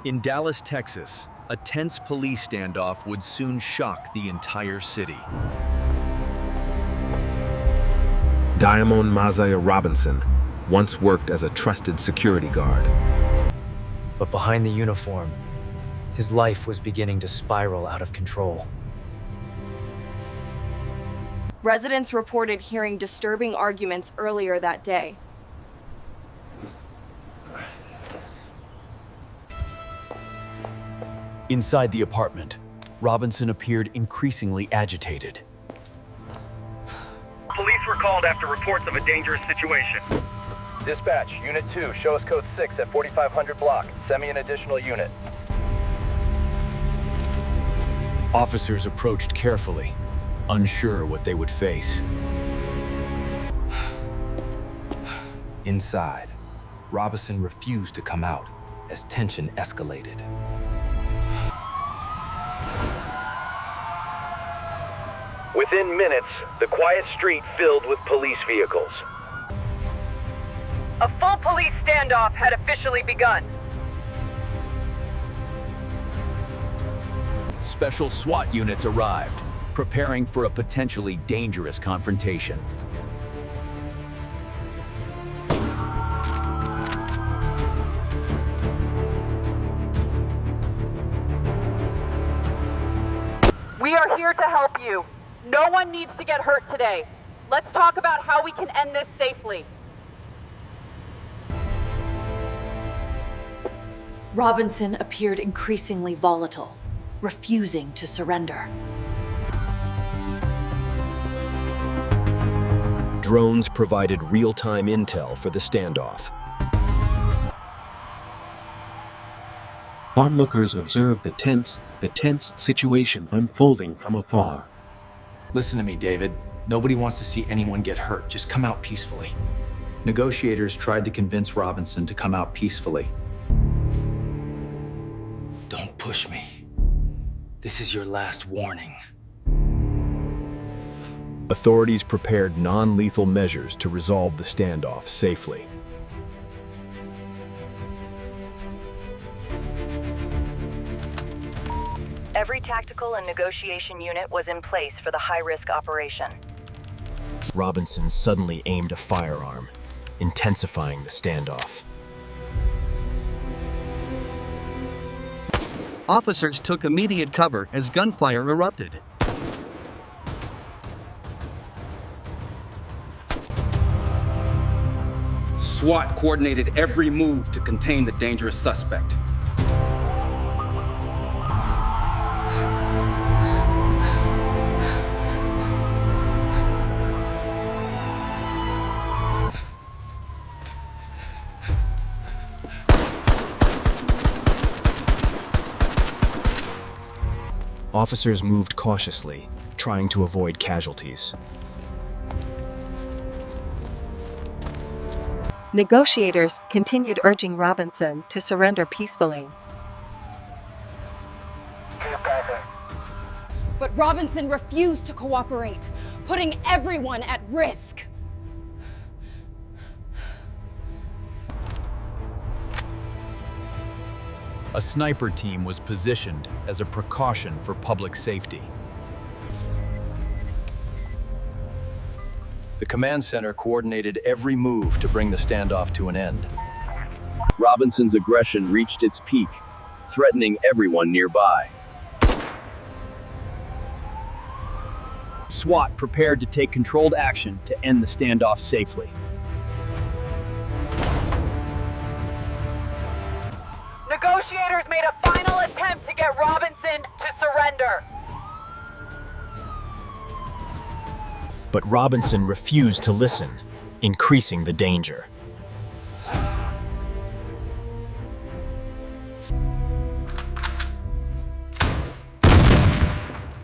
In Dallas, Texas, a tense police standoff would soon shock the entire city. Diamond Mazaya Robinson once worked as a trusted security guard. But behind the uniform, his life was beginning to spiral out of control. Residents reported hearing disturbing arguments earlier that day. Inside the apartment, Robinson appeared increasingly agitated. Police were called after reports of a dangerous situation. Dispatch, Unit 2, show us code 6 at 4500 block. Send me an additional unit. Officers approached carefully, unsure what they would face. Inside, Robinson refused to come out as tension escalated. Within minutes, the quiet street filled with police vehicles. A full police standoff had officially begun. Special SWAT units arrived, preparing for a potentially dangerous confrontation. We are here to help you. No one needs to get hurt today. Let's talk about how we can end this safely. Robinson appeared increasingly volatile, refusing to surrender. Drones provided real-time intel for the standoff. Onlookers observed the tense situation unfolding from afar. Listen to me, David. Nobody wants to see anyone get hurt. Just come out peacefully. Negotiators tried to convince Robinson to come out peacefully. Don't push me. This is your last warning. Authorities prepared non-lethal measures to resolve the standoff safely. Every tactical and negotiation unit was in place for the high-risk operation. Robinson suddenly aimed a firearm, intensifying the standoff. Officers took immediate cover as gunfire erupted. SWAT coordinated every move to contain the dangerous suspect. Officers moved cautiously, trying to avoid casualties. Negotiators continued urging Robinson to surrender peacefully. But Robinson refused to cooperate, putting everyone at risk. A sniper team was positioned as a precaution for public safety. The command center coordinated every move to bring the standoff to an end. Robinson's aggression reached its peak, threatening everyone nearby. SWAT prepared to take controlled action to end the standoff safely. Negotiators made a final attempt to get Robinson to surrender. But Robinson refused to listen, increasing the danger.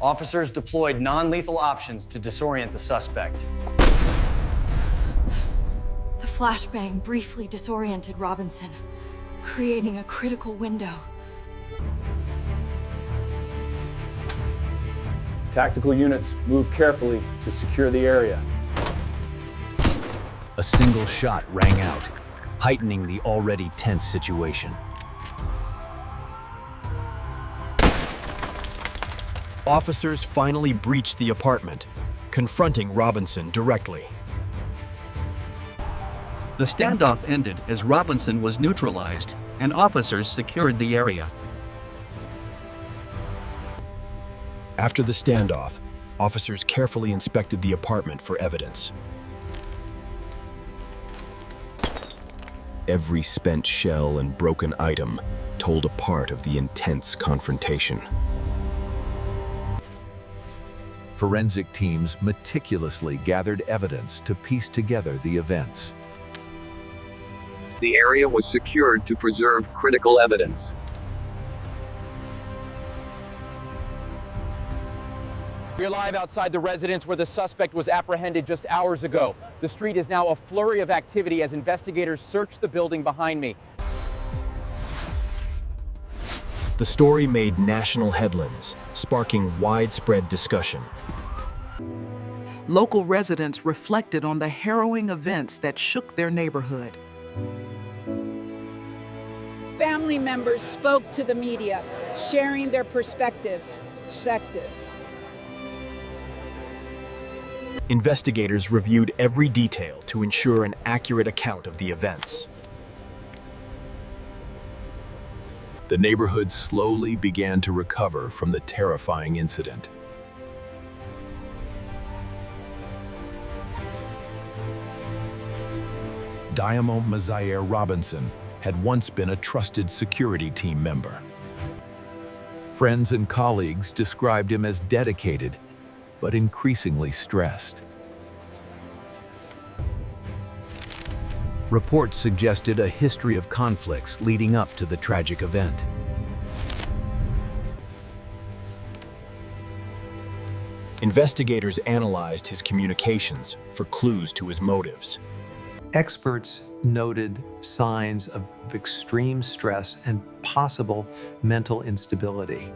Officers deployed non-lethal options to disorient the suspect. The flashbang briefly disoriented Robinson, creating a critical window. Tactical units move carefully to secure the area. A single shot rang out, heightening the already tense situation. Officers finally breached the apartment, confronting Robinson directly. The standoff ended as Robinson was neutralized, and officers secured the area. After the standoff, officers carefully inspected the apartment for evidence. Every spent shell and broken item told a part of the intense confrontation. Forensic teams meticulously gathered evidence to piece together the events. The area was secured to preserve critical evidence. We're live outside the residence where the suspect was apprehended just hours ago. The street is now a flurry of activity as investigators search the building behind me. The story made national headlines, sparking widespread discussion. Local residents reflected on the harrowing events that shook their neighborhood. Family members spoke to the media, sharing their perspectives. Investigators reviewed every detail to ensure an accurate account of the events. The neighborhood slowly began to recover from the terrifying incident. Diamond Mazaire Robinson had once been a trusted security team member. Friends and colleagues described him as dedicated, but increasingly stressed. Reports suggested a history of conflicts leading up to the tragic event. Investigators analyzed his communications for clues to his motives. Experts noted signs of extreme stress and possible mental instability.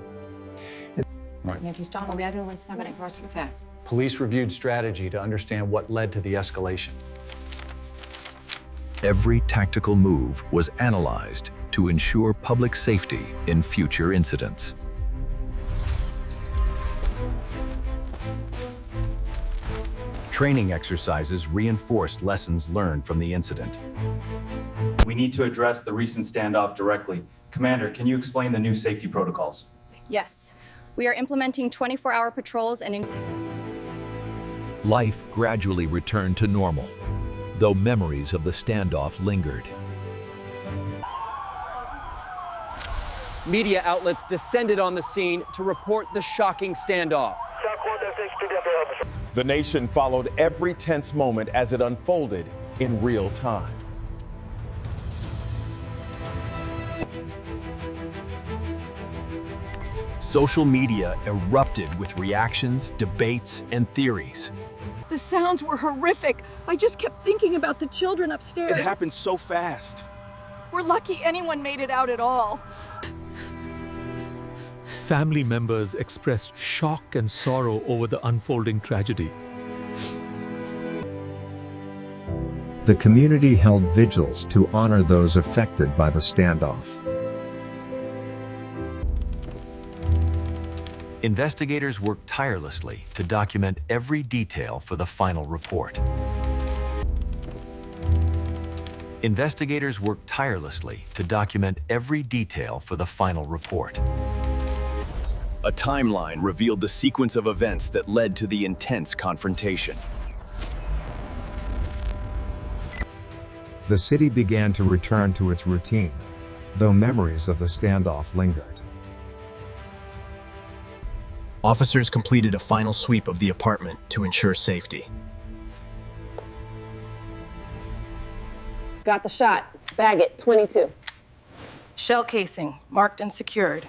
Police reviewed strategy to understand what led to the escalation. Every tactical move was analyzed to ensure public safety in future incidents. Training exercises reinforced lessons learned from the incident. We need to address the recent standoff directly. Commander, can you explain the new safety protocols? Yes. We are implementing 24-hour patrols and... Life gradually returned to normal, though memories of the standoff lingered. Media outlets descended on the scene to report the shocking standoff. The nation followed every tense moment as it unfolded in real time. Social media erupted with reactions, debates, and theories. The sounds were horrific. I just kept thinking about the children upstairs. It happened so fast. We're lucky anyone made it out at all. Family members expressed shock and sorrow over the unfolding tragedy. The community held vigils to honor those affected by the standoff. Investigators worked tirelessly to document every detail for the final report. Investigators worked tirelessly to document every detail for the final report. A timeline revealed the sequence of events that led to the intense confrontation. The city began to return to its routine, though memories of the standoff lingered. Officers completed a final sweep of the apartment to ensure safety. Got the shot. Bag it, 22. Shell casing, marked and secured.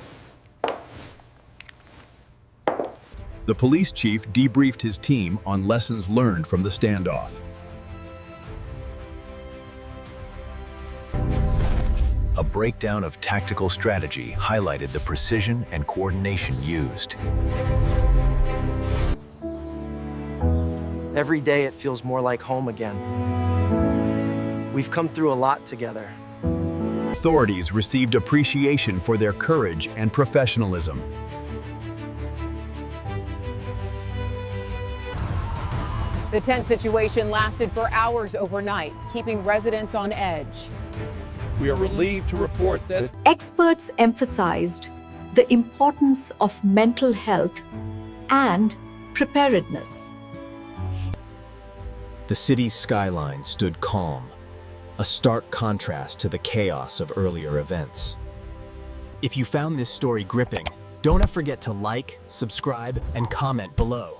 The police chief debriefed his team on lessons learned from the standoff. A breakdown of tactical strategy highlighted the precision and coordination used. Every day it feels more like home again. We've come through a lot together. Authorities received appreciation for their courage and professionalism. The tense situation lasted for hours overnight, keeping residents on edge. We are relieved to report that experts emphasized the importance of mental health and preparedness. The city's skyline stood calm, a stark contrast to the chaos of earlier events. If you found this story gripping, don't forget to like, subscribe, and comment below.